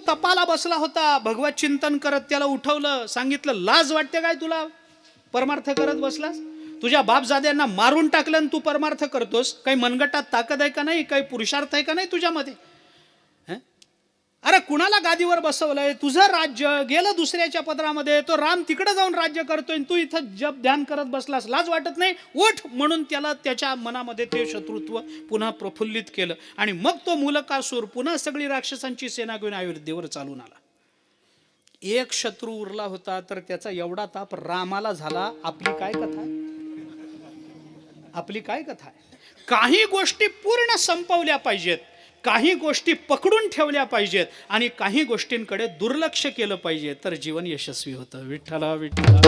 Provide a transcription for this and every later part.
तपाला बसला होता, भगवत चिंतन करत. त्याला उठवलं, सांगितलं, लाज वाटते काय तुला परमार्थ करत बसलास? तुझ्या बापजाद्यांना मारून टाकलं आणि तू परमार्थ करतोस? काही मनगटात ताकद आहे का नाही? काही पुरुषार्थ आहे का नाही तुझ्यामध्ये? अरे कुणाला गादीवर बसवलंय? तुझं राज्य गेलं दुसऱ्याच्या पदरामध्ये. तो राम तिकडे जाऊन राज्य करतोय, तू इथं जप ध्यान करत बसलास. लाज वाटत नाही? उठ. म्हणून त्याला त्याच्या मनामध्ये ते शत्रुत्व पुन्हा प्रफुल्लित केलं आणि मग तो मूलकासूर पुन्हा सगळी राक्षसांची सेना घेऊन अयोध्येवर चालून आला. एक शत्रू उरला होता, तर त्याचा एवढा ताप रामाला झाला. आपली काय कथा आहे? आपली काय कथा आहे? काही गोष्टी पूर्ण संपवल्या पाहिजेत, काही गोष्टी पकडून ठेवल्या पाहिजेत आणि काही गोष्टींकडे दुर्लक्ष केलं पाहिजे, तर जीवन यशस्वी होतं. विठ्ठला विठ्ठला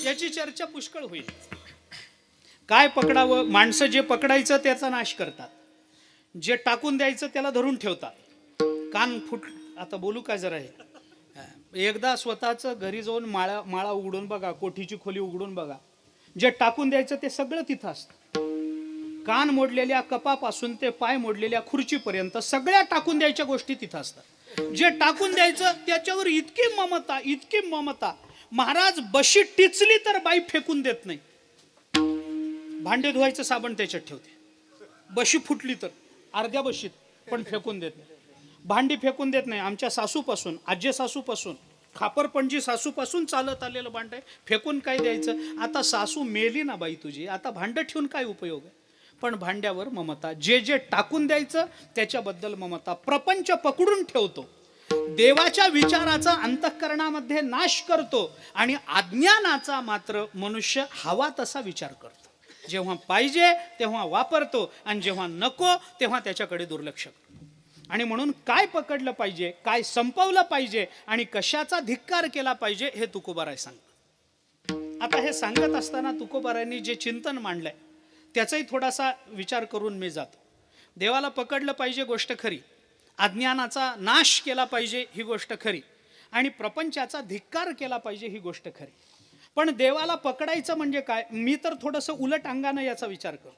याची चर्चा पुष्कळ होईल. काय पकडावं? माणसं जे पकडायचं त्याचा नाश करतात, जे टाकून द्यायचं त्याला धरून ठेवतात. कान फुट. आता बोलू काय जरा हे? एकदा स्वतःच घरी जाऊन माळा उघडून बघा, कोठीची खोली उघडून बघा. जे टाकून द्यायचं ते सगळं तिथं असतं. कान मोडलेल्या कपापासून ते पाय मोडलेल्या खुर्चीपर्यंत सगळ्या टाकून द्यायच्या गोष्टी तिथं असतात. जे टाकून द्यायचं त्याच्यावर इतकी ममता, इतकी ममता. महाराज बशी टिचली तर बाई फेकून देत नाही. भांडे धुवायचं साबण त्याच्यात ठेवते. बशी फुटली तर अर्ध्या बशीत, पण फेकून देत नाही. भांडी फेकून देत नाही. आमच्या सासूपासून, आजी सासूपासून, खापरपणजी सासूपासून चालत आलेलं भांड आहे. फेकून काय द्यायचं? आता सासू मेली ना बाई तुझी, आता भांडं ठेवून काय उपयोग आहे? पण भांड्यावर ममता. जे जे टाकून द्यायचं त्याच्याबद्दल ममता. प्रपंच पकडून ठेवतो, देवाच्या विचाराचा अंतःकरणामध्ये नाश करतो आणि अज्ञानाचा मात्र मनुष्य हवा तसा विचार करतो. जेव्हा पाहिजे तेव्हा वापरतो आणि जेव्हा नको तेव्हा त्याच्याकडे दुर्लक्ष करतो. आणि म्हणून काय पकडलं पाहिजे, काय संपवलं पाहिजे आणि कशाचा धिक्कार केला पाहिजे हे तुकोबाराय सांगतात. आता हे सांगत असताना तुकोबारायांनी जे चिंतन मांडलंय त्याचाही थोडासा विचार करून मी जातो. देवाला पकडलं पाहिजे, गोष्ट खरी. अज्ञानाचा नाश केला पाहिजे, ही गोष्ट खरी. आणि प्रपंचाचा धिक्कार केला पाहिजे, ही गोष्ट खरी. पण देवाला पकडायचं म्हणजे काय? मी तर थोडंसं उलट अंगानं याचा विचार करतो.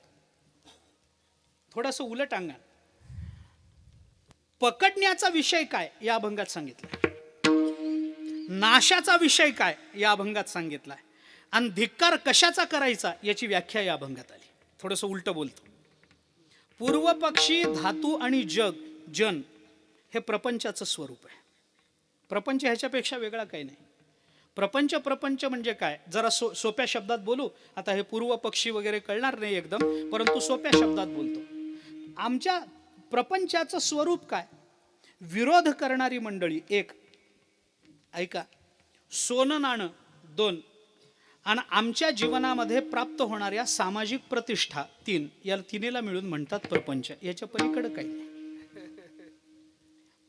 थोडंसं उलट अंगानं. पकडण्याचा विषय काय या अभंगात सांगितलाय, नाशाचा विषय काय या अभंगात सांगितलाय, आणि धिक्कार कशाचा करायचा याची व्याख्या या अभंगात आली. थोडंसं उलट बोलतो. पूर्व पक्षी, धातू आणि जन हे प्रपंचाचं स्वरूप आहे. प्रपंच ह्याच्यापेक्षा वेगळा काही नाही. प्रपंच म्हणजे काय? जरा सोप्या शब्दात बोलू. आता हे पूर्व पक्षी वगैरे कळणार नाही एकदम, परंतु सोप्या शब्दात बोलतो. आमच्या प्रपंचाचं स्वरूप काय? विरोध करणारी मंडळी एक, ऐका, सोनं नाणं दोन, आणि आमच्या जीवनामध्ये प्राप्त होणाऱ्या सामाजिक प्रतिष्ठा तीन. या तिन्हीला मिळून म्हणतात प्रपंच. याच्या पलीकडे काही नाही.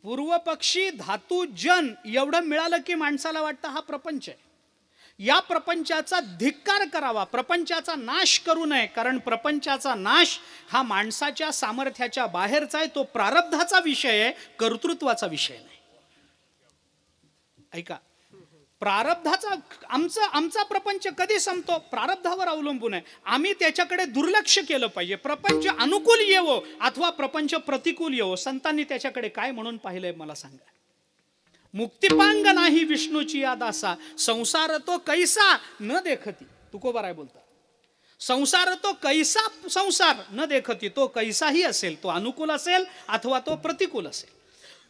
पूर्व पक्षी, धातू, जन एवढं मिळालं की माणसाला वाटतं हा प्रपंच आहे. या प्रपंचाचा धिक्कार करावा, प्रपंचाचा नाश करू नये. कारण प्रपंचाचा नाश हा माणसाच्या सामर्थ्याच्या बाहेरचा आहे. तो प्रारब्धाचा विषय आहे, कर्तृत्वाचा विषय नाही. ऐका, प्रारब्धाचा आमचा प्रपंच कधी संपतो? प्रारब्धावर अवलंबून आहे. आम्ही त्याच्याकडे दुर्लक्ष केलं पाहिजे. प्रपंच अनुकूल येवो अथवा प्रपंच प्रतिकूल येवो, संतांनी त्याच्याकडे काय म्हणून पाहिलंय मला सांगा. मुक्तिपांग नाही विष्णूची या दासा, संसार तो कैसा न देखती. तुकोबाराय बोलतात, संसार तो कैसा संसार न देखती. तो कैसाही असेल, तो अनुकूल असेल अथवा तो प्रतिकूल असेल.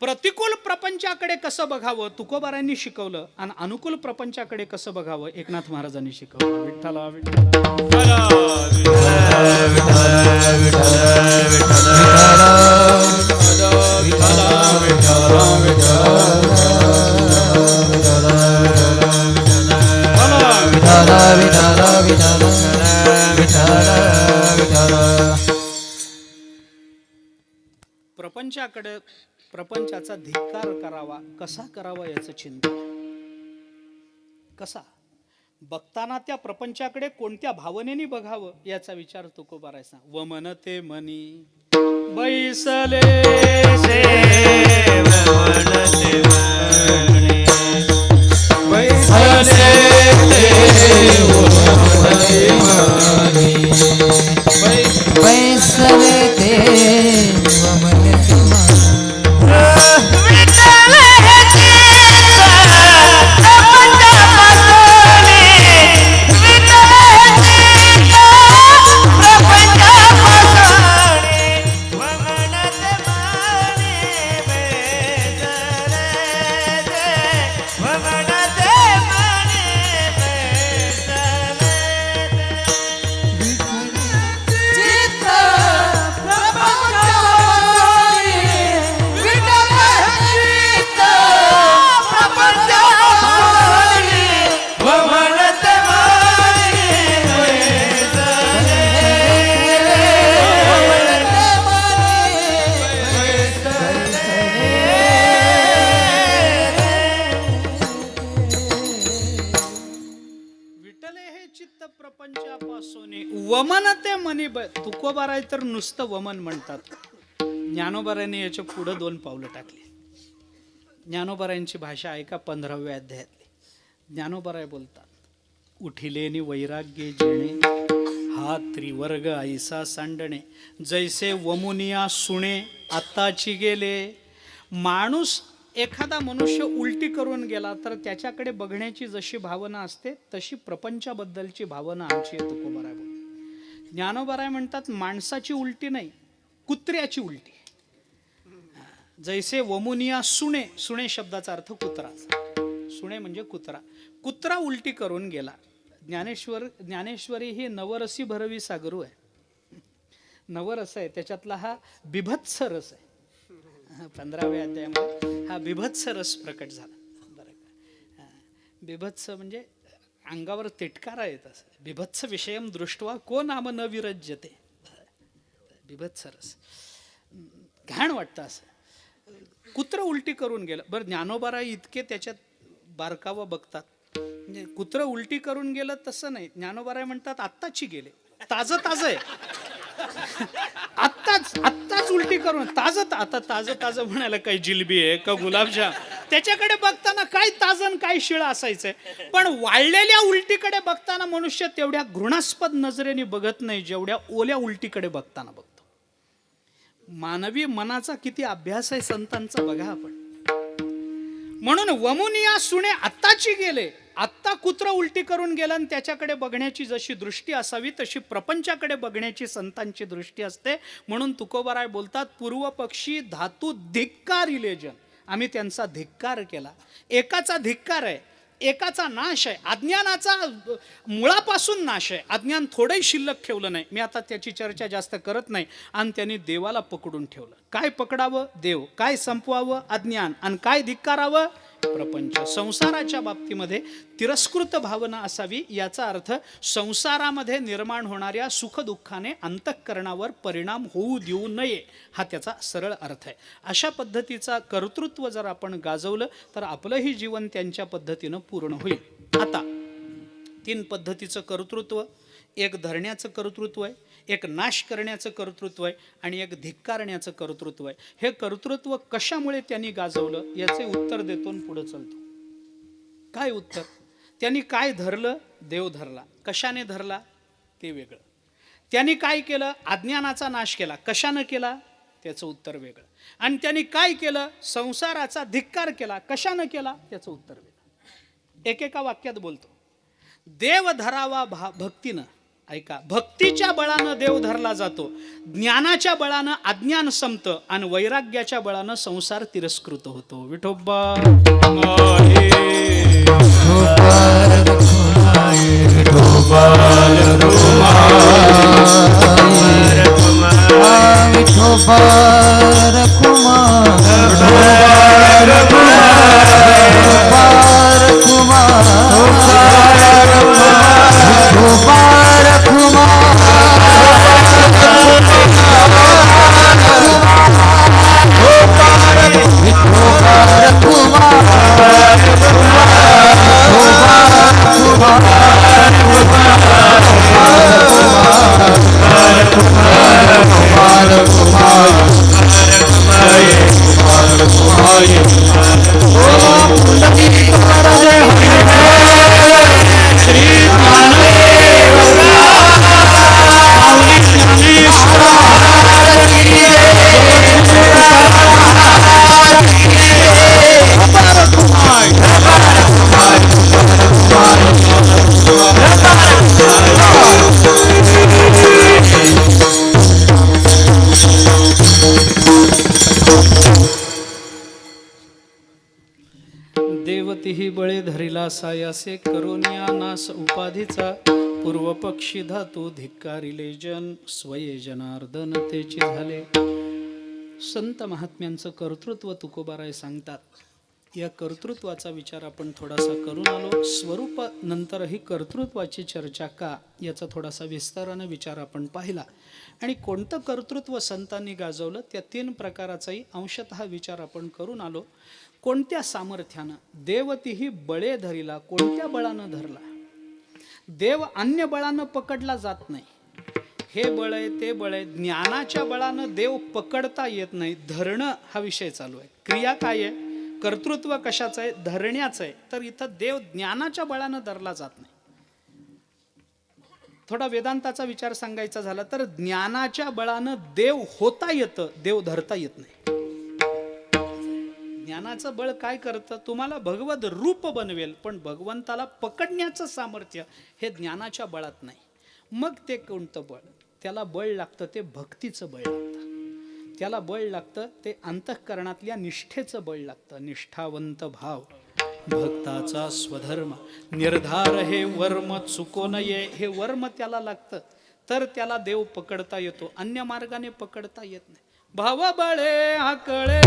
प्रतिकूल प्रपंचाकडे कसं बघावं तुकोबारायांनी शिकवलं, आणि अनुकूल प्रपंचाकडे कसं बघावं एकनाथ महाराजांनी शिकवलं. विठ्ठला प्रपंचाकडे, प्रपंचाचा धिक्कार करावा, कसा करावा याचं चिंतन. कसा बघताना त्या प्रपंचाकडे कोणत्या भावनेने बघावं याचा विचार तुकोबाराय सांग. व मनते मनी बैसले बैसले देव मन वमनते मनी तुकोबाराय तर नुसतं वमन म्हणतात. ज्ञानोबारायांनी याच्या पुढे 2 पावलं टाकली. ज्ञानोबारायांची भाषा ऐका 15व्या अध्यायातली. ज्ञानोबाराय बोलतात, उठिलेनी वैराग्य जेणे हा त्रिवर्ग ऐसा सांडणे जैसे वमुनिया सुणे आत्ताची गेले. माणूस एखादा मनुष्य उलटी करून गेला तर त्याच्याकडे बघण्याची जशी भावना असते तशी प्रपंचाबद्दलची भावना आमची तुकोबाराय बोलतात. ज्ञानोबाराय म्हणतात माणसाची उलटी नाही, कुत्र्याची उलटी. जैसे वमुनिया सुणे, सुणे शब्दाचा अर्थ कुत्रा, सुणे म्हणजे कुत्रा. कुत्रा उलटी करून गेला. ज्ञानेश्वरी ही नवरसी भरवी सागरू आहे. नवरस आहे, त्याच्यातला हा बिभत्स रस आहे. 15व्या अध्यायामध्ये हा बिभत्स रस प्रकट झाला. बरं का, बिभत्स म्हणजे अंगावर तिटकारा येत असं. बिभत्स विषयम दृष्टवा को नाम न विरज्यते. बिभत्स रस घाण वाटतं असं. कुत्र उलटी करून गेलं. बरं, ज्ञानोबाराय इतके त्याच्यात बारकावं बघतात. म्हणजे कुत्र उलटी करून गेलं तसं नाही. ज्ञानोबाराय म्हणतात आत्ताची गेले, ताजं ताजं आहे. आत्ताच उलटी करून आता ताजं म्हणायला काही जिलबी आहे का गुलाबजाम, त्याच्याकडे बघताना काय ताजन काय शिळा असायचंय. पण वाळलेल्या उलटीकडे बघताना मनुष्य तेवढ्या घृणास्पद नजरेने बघत नाही जेवढ्या ओल्या उलटीकडे बघताना बघतो. मानवी मनाचा किती अभ्यास आहे संतांचा बघा आपण. म्हणून वमुनिया सुणे आत्ताची गेले. आत्ता कुत्र उलटी करून गेला आणि त्याच्याकडे बघण्याची जशी दृष्टी असावी तशी प्रपंचाकडे बघण्याची संतांची दृष्टी असते. म्हणून तुकोबाराय बोलतात पूर्व पक्षी धातू धिक्कारिले जन. आम्ही त्यांचा धिक्कार केला. एकाचा धिक्कार आहे, एकाचा नाश आहे. अज्ञानाचा मुळापासून नाश आहे. अज्ञान थोडंही शिल्लक ठेवलं नाही. मी आता त्याची चर्चा जास्त करत नाही. आणि त्यांनी देवाला पकडून ठेवलं. काय पकडावं? देव. काय संपवावं? अज्ञान. आणि काय धिक्कारावं? प्रपंच. संसाराच्या बाबतीमध्ये तिरस्कृत भावना असावी. याचा अर्थ संसारामध्ये निर्माण होणाऱ्या सुखदुःखाने अंतःकरणावर परिणाम होऊ देऊ नये, हा त्याचा सरळ अर्थ आहे. अशा पद्धतीचा कर्तृत्व जर आपण गाजवलं तर आपलंही जीवन त्यांच्या पद्धतीनं पूर्ण होईल. आता 3 पद्धतीचं कर्तृत्व. एक धरण्याचं कर्तृत्व आहे, एक नाश करण्याचं कर्तृत्व आहे आणि एक धिक्कारण्याचं कर्तृत्व आहे. हे कर्तृत्व कशामुळे त्यांनी गाजवलं याचे उत्तर देतो पुढे चालतो. काय उत्तर? त्यांनी काय धरलं? देव धरला. कशाने धरला ते वेगळं. त्यांनी काय केलं? अज्ञानाचा नाश केला. कशानं केला त्याचं उत्तर वेगळं. आणि त्यांनी काय केलं? संसाराचा धिक्कार केला. कशानं केला त्याचं उत्तर वेगळं. एकेका वाक्यात बोलतो. देव धरावा भक्तीनं. ऐका, भक्तीच्या बळानं देव धरला जातो. ज्ञानाच्या बळानं अज्ञान संपतं आणि वैराग्याच्या बळानं संसार तिरस्कृत होतो. विठोबा Kumar देवतीही बळे धरिला सायासे करोनिया नास उपाधीचा पूर्व पक्षी धातू धिक्कारिले जन स्वये जनार्दन तेची झाले. संत महात्म्यांचं कर्तृत्व तुकोबाराय सांगतात. या कर्तृत्वाचा विचार आपण थोडासा करून आलो. स्वरूप नंतरही कर्तृत्वाची चर्चा का याचा थोडासा विस्ताराने विचार आपण पाहिला. आणि कोणतं कर्तृत्व संतांनी गाजवलं त्या 3 प्रकाराचाही अंशतः विचार आपण करून आलो. कोणत्या सामर्थ्यानं देवतीही बळे धरिला, कोणत्या बळानं धरला. देव अन्य बळानं पकडला जात नाही. हे बळ आहे ते बळ आहे, ज्ञानाच्या बळानं देव पकडता येत नाही. धरणं हा विषय चालू आहे. क्रिया काय आहे, कर्तृत्व कशाचं आहे, धरण्याचं आहे. तर इथं देव ज्ञानाच्या बळानं धरला जात नाही. थोडा वेदांताचा विचार सांगायचा झाला तर ज्ञानाच्या बळानं देव होता येतं, देव धरता येत नाही. ज्ञानाचं बळ काय करतं, तुम्हाला भगवत रूप बनवेल, पण भगवंताला पकडण्याचं सामर्थ्य हे ज्ञानाच्या बळात नाही. मग ते कोणतं बळ, त्याला बळ लागतं ते भक्तीचं बळ लागतं. त्याला बळ लागतं ते अंतःकरणातल्या निष्ठेचं बळ लागतं. निष्ठावंत भाव, भक्ताचा स्वधर्म, निर्धार हे वर्म चुको नये, हे वर्म त्याला लागतं. तर त्याला देव पकडता येतो, अन्य मार्गाने पकडता येत नाही. भाव बळे आकळे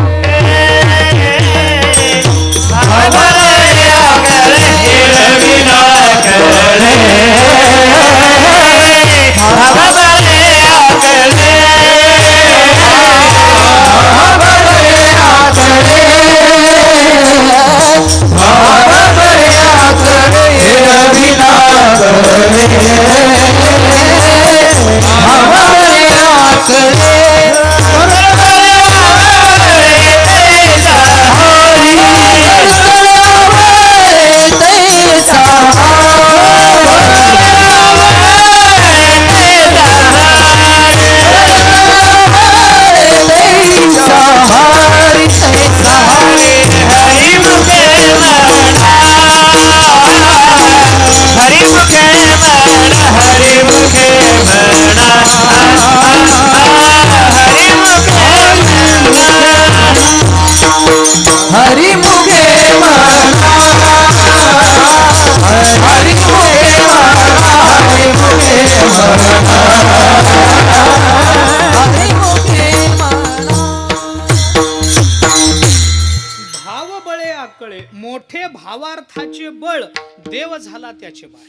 मोठे भावार्थाचे बळ देव झाला त्याचे बाळ.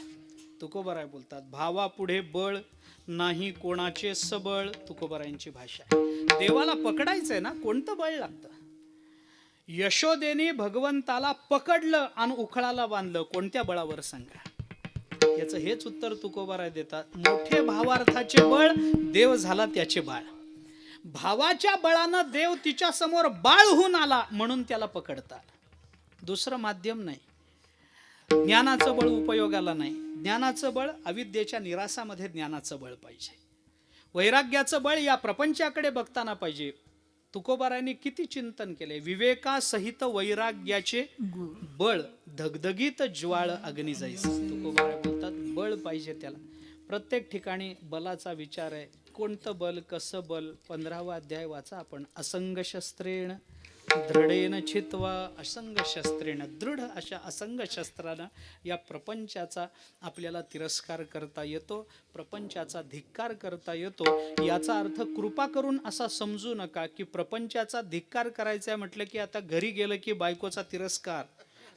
तुकोबाराय बोलतात भावा पुढे बळ नाही कोणाचे सबळ. तुकोबारायांची भाषा आहे. देवाला पकडायचंय ना, कोणतं बळ लागतं. यशोदेने भगवंताला पकडलं आणि उखळाला बांधलं, कोणत्या बळावर सांगा. याचं हेच उत्तर तुकोबाराय देतात. मोठे भावार्थाचे बळ देव झाला त्याचे बाळ. भावाच्या बळानं देव तिच्या समोर बाळ होऊन आला म्हणून त्याला पकडतात. दुसरं माध्यम नाही. ज्ञानाचं बळ उपयोगाला नाही. ज्ञानाचं बळ अविद्येच्या निरासामध्ये ज्ञानाचं बळ पाहिजे. वैराग्याचं बळ या प्रपंचाकडे बघताना पाहिजे. तुकोबारायांनी किती चिंतन केले. विवेकासहित वैराग्याचे बळ धगधगीत ज्वाळ अग्नी जाईस. तुकोबाराय बोलतात बळ पाहिजे त्याला. प्रत्येक ठिकाणी बलाचा विचार आहे. कोणतं बल, कसं बल. 15वा अध्याय वाचा आपण. असंग शस्त्रेण दृढेन छित्वा. असंग शस्त्रेण, दृढ अशा असंग शस्त्रानं या प्रपंचाचा आपल्याला तिरस्कार करता येतो, प्रपंचाचा धिक्कार करता येतो. याचा अर्थ कृपा करून असा समजू नका की प्रपंचाचा धिक्कार करायचा म्हटलं की आता घरी गेलं की बायकोचा तिरस्कार,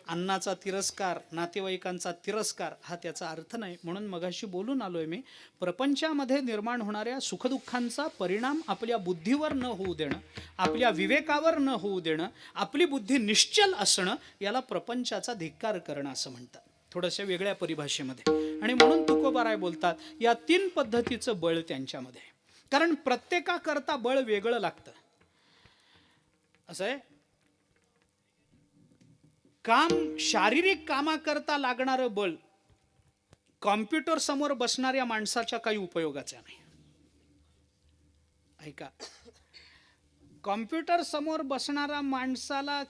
अन्नाचा तिरस्कार, नातेवाईकांचा तिरस्कार, हा त्याचा अर्थ नाही. म्हणून मगाशी बोलून आलोय मी. प्रपंचामध्ये निर्माण होणाऱ्या सुखदुःखांचा परिणाम आपल्या बुद्धीवर न होऊ देणं, आपल्या विवेकावर न होऊ देणं, आपली बुद्धी निश्चल असणं, याला प्रपंचाचा धिक्कार करणं असं म्हणतात, थोड्याशा वेगळ्या परिभाषेमध्ये. आणि म्हणून तुकोबाराय बोलतात या 3 पद्धतीचं बळ त्यांच्यामध्ये. कारण प्रत्येकाकरता बळ वेगळं लागतं. असं आहे, काम, शारीरिक कामाकरता लागणारं बळ कॉम्प्युटर समोर बसणाऱ्या माणसाच्या काही उपयोगाचं नाही. ऐका, कॉम्प्युटर समोर बसणारा माणसाला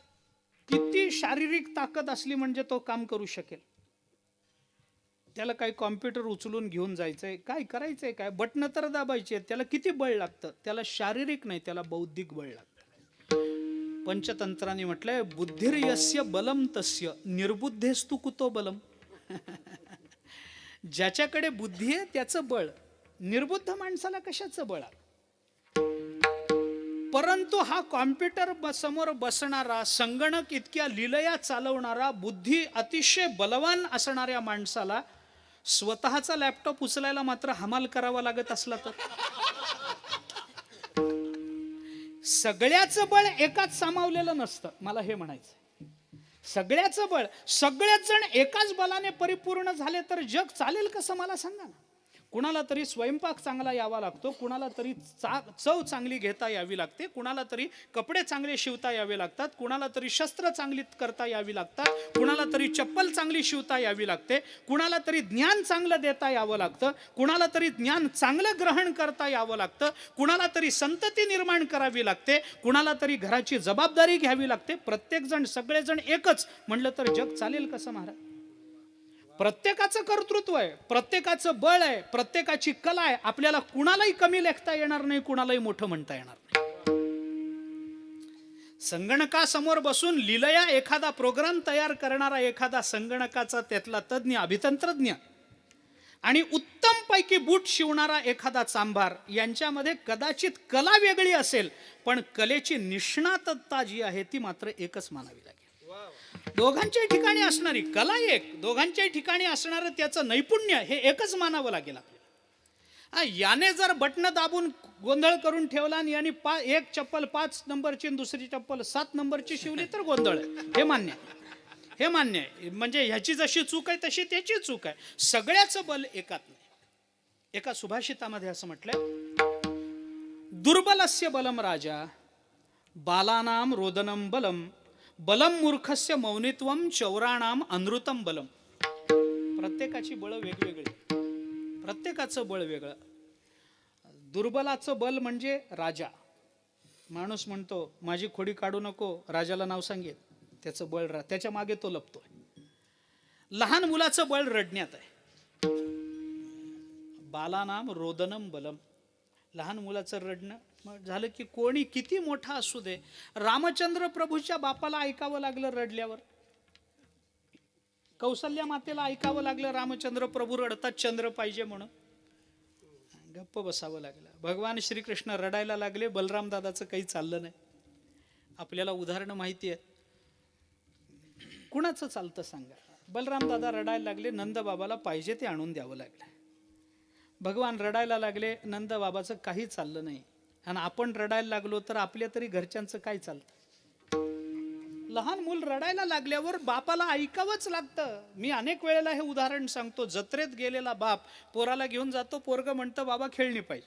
किती शारीरिक ताकद असली म्हणजे तो काम करू शकेल. त्याला काही कॉम्प्युटर उचलून घेऊन जायचंय, काय करायचंय, काय बटणं तर दाबायची, त्याला किती बळ लागतं. त्याला शारीरिक नाही, त्याला बौद्धिक बळ लागतं. पंचतंत्राने म्हटलंय बुद्धिर्यस्य बलम तस्य निर्बुद्धेस्तु कुतो बलम. ज्याच्याकडे बुद्धी आहे त्याचं बळ, निर्बुद्ध माणसाला कशाचं बळ. परंतु हा कॉम्प्युटर समोर बसणारा, संगणक इतक्या लीलया चालवणारा, बुद्धी अतिशय बलवान असणाऱ्या माणसाला स्वतःचा लॅपटॉप उचलायला मात्र हमाल करावा लागत असला तर. सगळ्याचं बळ एकाच सामावलेलं नसतं, मला हे म्हणायचं. सगळ्याचं बळ, सगळेच जण एकाच बलाने परिपूर्ण झाले तर जग चालेल कसं मला सांगा ना. कुणाला तरी स्वयंपाक चांगला यावा लागतो, कुणाला तरी चव चांगली घेता यावी लागते, कुणाला तरी कपडे चांगले शिवता यावे लागतात, कुणाला तरी शस्त्र चांगली करता यावी लागतात, कुणाला तरी चप्पल चांगली शिवता यावी लागते, कुणाला तरी ज्ञान चांगलं देता यावं लागतं, कुणाला तरी ज्ञान चांगलं ग्रहण करता यावं लागतं, कुणाला तरी संतती निर्माण करावी लागते, कुणाला तरी घराची जबाबदारी घ्यावी लागते. प्रत्येक जण, सगळेजण एकच म्हणलं तर जग चालेल कसं महाराज. प्रत्येकाचं कर्तृत्व आहे, प्रत्येकाचं बळ आहे, प्रत्येकाची कला आहे. आपल्याला कुणालाही कमी लेखता येणार नाही, कुणालाही मोठं म्हणता येणार नाही. संगणकासमोर बसून लीलया एखादा प्रोग्राम तयार करणारा एखादा संगणकाचा त्यातला तज्ञ, अभितंत्रज्ञ आणि उत्तम पैकी बूट शिवणारा एखादा चांभार यांच्यामध्ये कदाचित कला वेगळी असेल, पण कलेची निष्णातता जी आहे ती मात्र एकच मानावी लागेल. दोघांच्याही ठिकाणी असणारी कला एक, दोघांच्याही ठिकाणी असणारं त्याचं नैपुण्य हे एकच मानावं लागेल आपल्याला. याने जर बटन दाबून गोंधळ करून ठेवला आणि याने एक चप्पल 5 नंबरची आणि दुसरी चप्पल 7 नंबरची शिवली तर गोंधळ आहे, हे मान्य आहे, हे मान्य आहे. म्हणजे ह्याची जशी चूक आहे तशी त्याची चूक आहे. सगळ्याचं बल एकात नाही. एका सुभाषितामध्ये असं म्हटलंय, दुर्बलस्य बलम राजा बालानाम रोदनम बलम बलम मूर्खस्य मौनित्वम चौराणाम अनृतम बलम. प्रत्येकाची बळ वेगवेगळी, प्रत्येकाचं बळ वेगळं. दुर्बलाचं बल म्हणजे राजा. माणूस म्हणतो माझी खोडी काढू नको, राजाला नाव सांगेल, त्याचं बळ त्याच्या मागे तो लपतोय. लहान मुलाचं बळ रडण्यात आहे. बालानाम रोदनम बलम. लहान मुलाचं रडणं झालं की कोणी किती मोठा असू दे. रामचंद्र प्रभूच्या बापाला ऐकावं लागलं रडल्यावर, कौसल्या मातेला ऐकावं लागलं रामचंद्र प्रभू रडतात चंद्र पाहिजे म्हणून, गप्प बसावं लागलं. भगवान श्रीकृष्ण रडायला लागले, बलराम दादाचं काही चाललं नाही. आपल्याला उदाहरणं माहिती आहेत. कुणाचं चालतं सांगा. बलराम दादा रडायला लागले, नंद बाबाला पाहिजे ते आणून द्यावं लागलं. भगवान रडायला लागले, नंद बाबाचं काही चाललं नाही. आणि आपण रडायला लागलो तर आपल्या तरी घरच्यांचं काय चालतं. लहान मूल रडायला लागल्यावर बापाला ऐकावंच लागतं. मी अनेक वेळेला हे उदाहरण सांगतो. जत्रेत गेलेला बाप पोराला घेऊन जातो, पोरग म्हणतं बाबा खेळणी पाहिजे.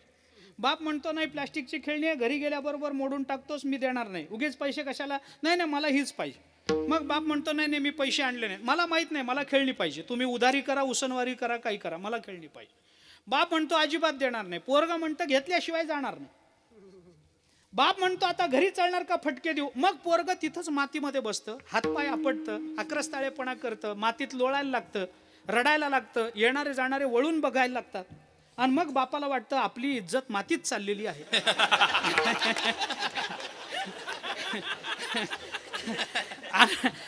बाप म्हणतो नाही प्लास्टिकची खेळणी आहे, घरी गेल्याबरोबर मोडून टाकतोस, मी देणार नाही. उगीच पैसे कशाला, नाही नाही मला हीच पाहिजे. मग बाप म्हणतो नाही नाही मी पैसे आणले नाही, मला माहित नाही, मला खेळणी पाहिजे. तुम्ही उधारी करा, उसनवारी करा, काही करा, मला खेळणी पाहिजे. बाप म्हणतो अजिबात देणार नाही. पोरगा म्हणतं घेतल्याशिवाय जाणार नाही. बाप म्हणतो आता घरी चालणार का फटके देऊ. मग पोरग तिथंच मातीमध्ये बसतं, हातपाय आपटतं, आक्रस्ताळेपणा करतं, मातीत लोळायला लागतं, रडायला लागतं. येणारे जाणारे वळून बघायला लागतात. आणि मग बापाला वाटतं आपली इज्जत मातीत चाललेली आहे.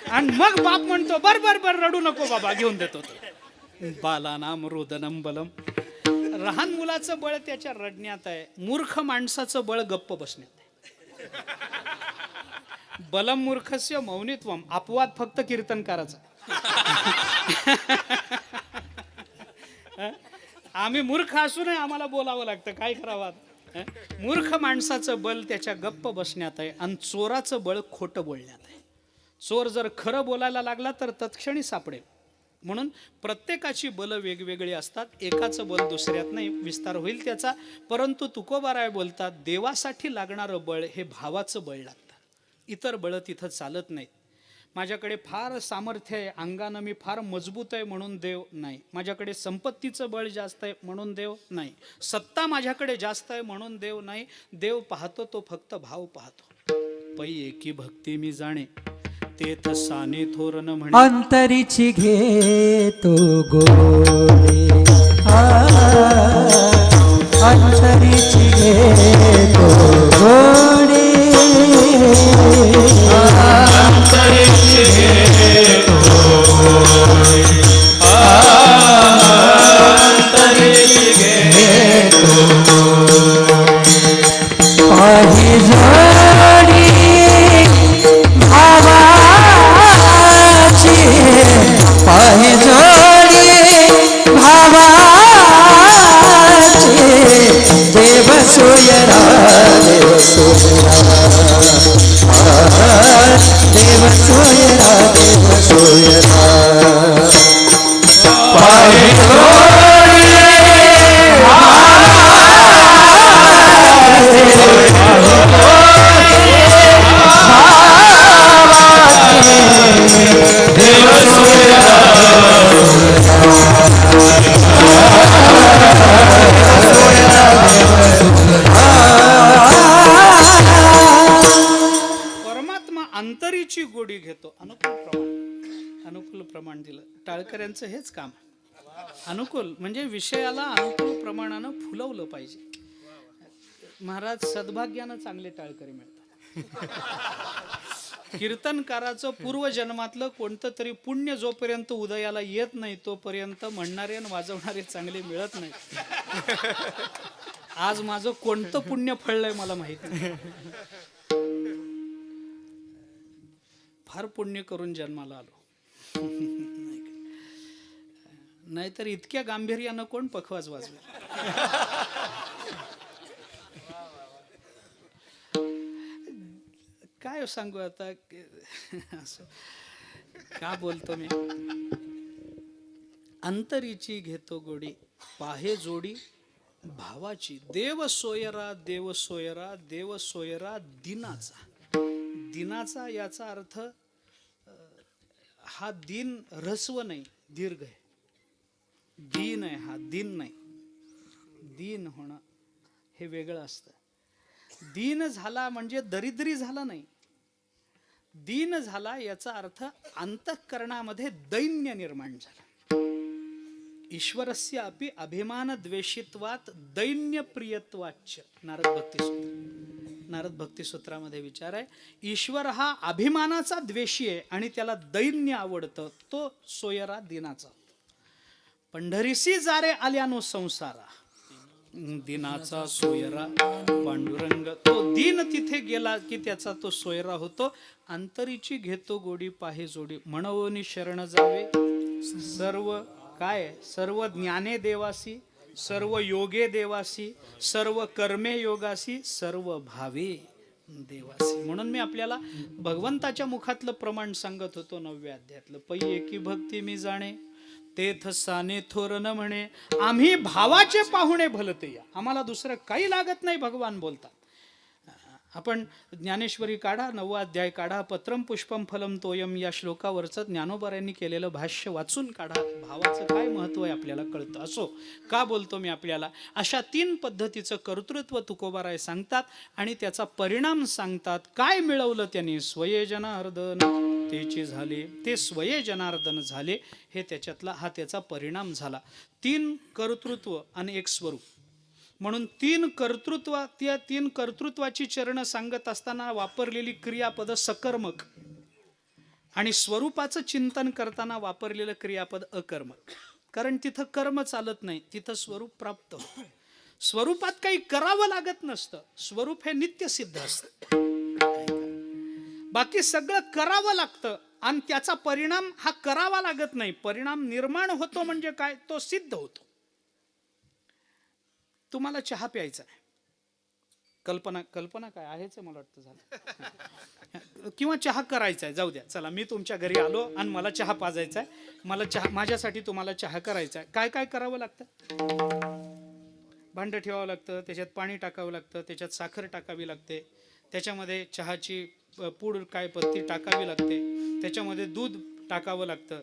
आणि मग बाप म्हणतो बर बर बर रडू नको बाबा, घेऊन देतो. बालानाम रोदनम बलम. लहान मुलाचं बळ त्याच्या रडण्यात आहे, मूर्ख माणसाचं बळ गप्प बसण्यात आहे. बलम मूर्खस्य मौनित्वम. अपवाद फक्त कीर्तनकाराचा. आम्ही मूर्ख असूनही आम्हाला बोलावं लागतं, काय करावं. मूर्ख माणसाचं बळ त्याच्या गप्प बसण्यात आहे आणि चोराचं बळ खोटं बोलण्यात आहे. चोर जर खरं बोलायला लागला तर तत्क्षणी सापडेल. म्हणून प्रत्येकाची बल वेगवेगळी असतात. एकाचं बल दुसऱ्यात नाही, विस्तार होईल त्याचा. परंतु तुकोबाराय बोलतात देवासाठी लागणारं बळ हे भावाचं बळ लागतं. इतर बळ तिथं चालत नाहीत. माझ्याकडे फार सामर्थ्य आहे, अंगानं मी फार मजबूत आहे म्हणून देव नाही. माझ्याकडे संपत्तीचं बळ जास्त आहे म्हणून देव नाही. सत्ता माझ्याकडे जास्त आहे म्हणून देव नाही. देव पाहतो तो फक्त भाव पाहतो. पै एकी भक्ती मी जाणे तेथ साने थोरन म्हणे. अंतरीची घे तो गोडे, अंतरीची घे तो गोडे. अंतरीची गोडी घेतो. अनुकूल प्रमाण दिलं. टाळकऱ्यांचं हेच काम. अनुकूल म्हणजे विषयाला अनुकूल प्रमाणानं फुलवलं पाहिजे. महाराज सद्भाग्यानं चांगले टाळकरी मिळतात. कीर्तनकाराचं पूर्वजन्मातलं कोणतं तरी पुण्य जोपर्यंत उदयाला येत नाही तोपर्यंत म्हणणारे आणि वाजवणारे चांगले मिळत नाही. आज माझं कोणतं पुण्य फळलंय मला माहित नाही. फार पुण्य करून जन्माला आलो. नाहीतर इतक्या गांभीर्यानं कोण पखवाज वाजवेल. काय सांगू आता असं का बोलतो मी. अंतरीची घेतो गोडी पाहे जोडी भावाची. देव सोयरा देव सोयरा देव सोयरा दिनाचा. दिनाचा याचा अर्थ हा दिन ऱ्हस्व नाही, दीर्घ आहे. दीन आहे हा, दिन नाही. दीन होणं हे वेगळं असतं. दीन झाला म्हणजे दरिद्री झाला नाही. दीन झाला याचा अर्थ अंतःकरणामध्ये दैन्य निर्माण झाला. ईश्वरस्य अपि अभिमान द्वेषित्वात दैन्य प्रियत्वाच्च. नारद भक्ती सूत्रामध्ये विचार आहे. ईश्वर हा अभिमानाचा द्वेषी आहे आणि त्याला दैन्य आवडतं. तो सोयरा दिनाचा. पंढरीसी जारे आल्यानो संसारा दिनाचा सोयरा पांडुरंग. तो दिन तिथे गेला की त्याचा तो सोयरा होतो. अंतरीची घेतो गोडी पाहे जोडी म्हणून शरण जावे सर्व काय सर्व ज्ञाने देवासी सर्व योगे देवासी सर्व कर्मे योगासी सर्व भावे देवासी. म्हणून मी आपल्याला भगवंताच्या मुखातलं प्रमाण सांगत होतो 9व्या अध्यायातलं. पै एकी भक्ती मी जाणे तेथ साने थोर न म्हणे आम्ही भावाचे पाहुणे भलते या. आम्हाला दुसरं काही लागत नाही भगवान बोलतात. आपण ज्ञानेश्वरी काढा 9वा अध्याय काढा. पत्रम पुष्पम फलम तोयम या श्लोकावरचं ज्ञानोबाऱ्यांनी केलेलं भाष्य वाचून काढा. भावाचं काय महत्व आहे आपल्याला कळतं. असो का बोलतो मी आपल्याला. अशा 3 पद्धतीचं कर्तृत्व तुकोबाराय सांगतात आणि त्याचा परिणाम सांगतात. काय मिळवलं त्यांनी. स्वये जनार्दन तेचे झाले. ते स्वये जनार्दन झाले. हे त्याच्यातला हा त्याचा परिणाम झाला. 3 कर्तृत्व आणि 1 स्वरूप म्हणून 3 कर्तृत्व. त्या 3 कर्तृत्वाची चरण सांगत असताना वापरलेली क्रियापद सकर्मक आणि स्वरूपाचं चिंतन करताना वापरलेलं क्रियापद अकर्मक. कारण तिथं कर्म चालत नाही, तिथं स्वरूप प्राप्त होतं. स्वरूपात काही करावं लागत नसतं. स्वरूप हे नित्य सिद्ध असतं. बाकी सगळं करावं लागतं आणि त्याचा परिणाम हा करावा लागत नाही. परिणाम निर्माण होतो म्हणजे काय, तो सिद्ध होतो. तुम्हाला चहा प्यायचा आहे. कल्पना काय आहेच मला वाटतं झालं. किंवा चहा करायचा आहे. जाऊ द्या चला, मी तुमच्या घरी आलो आणि मला चहा पाजायचा आहे. मला चहा माझ्यासाठी तुम्हाला चहा करायचा आहे. काय काय करावं लागतं. भांडं ठेवावं लागतं, त्याच्यात पाणी टाकावं लागतं, त्याच्यात साखर टाकावी लागते, त्याच्यामध्ये चहाची पूड काय पत्ती टाकावी लागते, त्याच्यामध्ये दूध टाकावं लागतं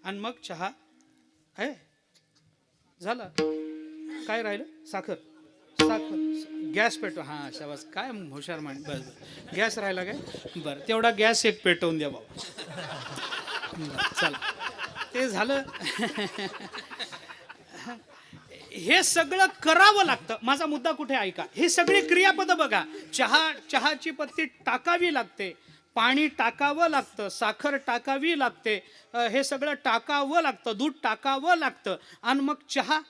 आणि मग चहा आहे झाला. काय राहिलं. साखर गॅस पेटवा. हां शाबास, काय हुशार मान. बरं गॅस राहिला काय. बरं तेवढा गॅस एक पेटवून द्या बाबा. चला ते झालं. हे सगळं करावं लागतं. माझा मुद्दा कुठे ऐका. हे सगळे क्रियापद बघा. चहाची पत्ती टाकावी लागते, पाणी टाकावं लागतं, साखर टाकावी लागते, हे सगळं टाकावं लागतं, दूध टाकावं लागतं आणि मग चहा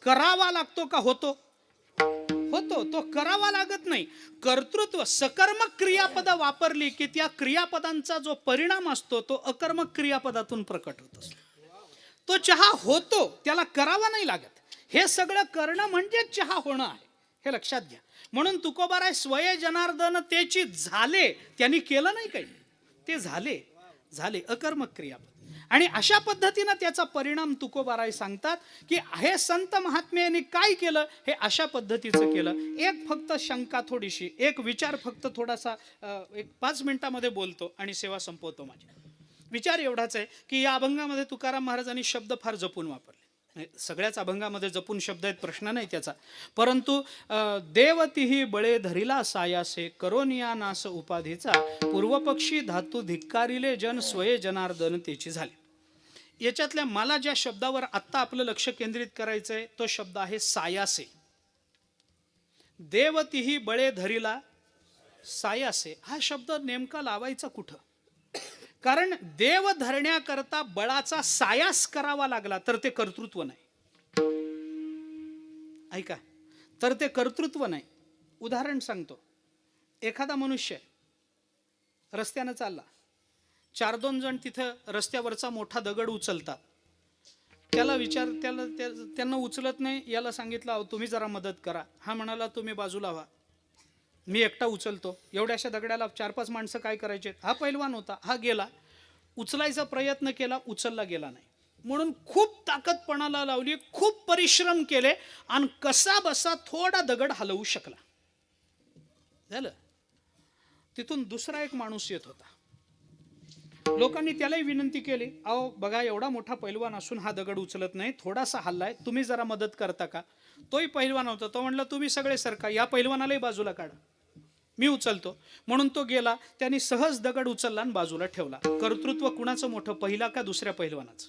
करावा लागतो का होतो. तो करावा लागत नाही. कर्तृत्व सकर्मक क्रियापद वापरली की त्या क्रियापदांचा जो परिणाम असतो तो अकर्मक क्रियापदातून प्रकट होत असतो. तो चहा होतो, त्याला करावा नाही लागत. हे सगळं करणं म्हणजे चहा होणं आहे, हे लक्षात घ्या. म्हणून तुकोबाराय स्वये जनार्दन तेची झाले. त्यांनी केलं नाही काही, ते झाले अकर्मक क्रियापद. आणि अशा पद्धतीनं त्याचा परिणाम तुकोबाराय सांगतात की हे संत महात्म्याने काय केलं, हे अशा पद्धतीचं केलं. एक फक्त शंका थोडीशी, एक विचार फक्त थोडासा 5 मिनिटामध्ये बोलतो आणि सेवा संपवतो माझी. विचार एवढाच आहे की या अभंगामध्ये तुकाराम महाराजांनी शब्द फार जपून वापरले. सगळ्याच अभंगामध्ये जपून शब्द आहेत, प्रश्न नाही त्याचा. परंतु देवतीही बळे धरिला सायासे, करोनिया नास उपाधीचा, पूर्वपक्षी धातू धिक्कारिले जन, स्वये जनार्दन तेची झाले. याच्यातल्या मला ज्या शब्दावर आत्ता आपलं लक्ष केंद्रित करायचं आहे तो शब्द आहे सायासे. देवतीही बळे धरिला सायासे हा शब्द नेमका लावायचा कुठं? कारण देव धरण्याकरता बळाचा सायास करावा लागला तर ते कर्तृत्व नाही. ऐका, तर ते कर्तृत्व नाही. उदाहरण सांगतो. एखादा मनुष्य रस्त्यानं चालला, 4-2 जण तिथं रस्त्यावरचा मोठा दगड उचलतात. त्यांना उचलत नाही. याला सांगितलं, अहो तुम्ही जरा मदत करा. हा म्हणाला, तुम्ही बाजूला व्हा, मी एकटा उचलतो. एवढ्याशा दगडाला 4-5 माणसं काय करायचे? हा पैलवान होता, हा गेला, उचलायचा प्रयत्न केला, उचलला गेला नाही. म्हणून खूप ताकदपणाला लावली, खूप परिश्रम केले आणि कसा बसा थोडा दगड हलवू शकला. झालं. तिथून दुसरा एक माणूस येत होता. लोकांनी त्यालाही विनंती केली, अहो बघा एवढा मोठा पैलवान असून हा दगड उचलत नाही, थोडासा हल्लाय, तुम्ही जरा मदत करता का? तोही पैलवान होता. तो म्हणला, तुम्ही सगळे सरका, या पैलवानालाही बाजूला काढा, मी उचलतो. म्हणून तो गेला, त्यांनी सहज दगड उचलला आणि बाजूला ठेवला. कर्तृत्व कुणाचं मोठं, पहिला का दुसऱ्या पैलवानाचं?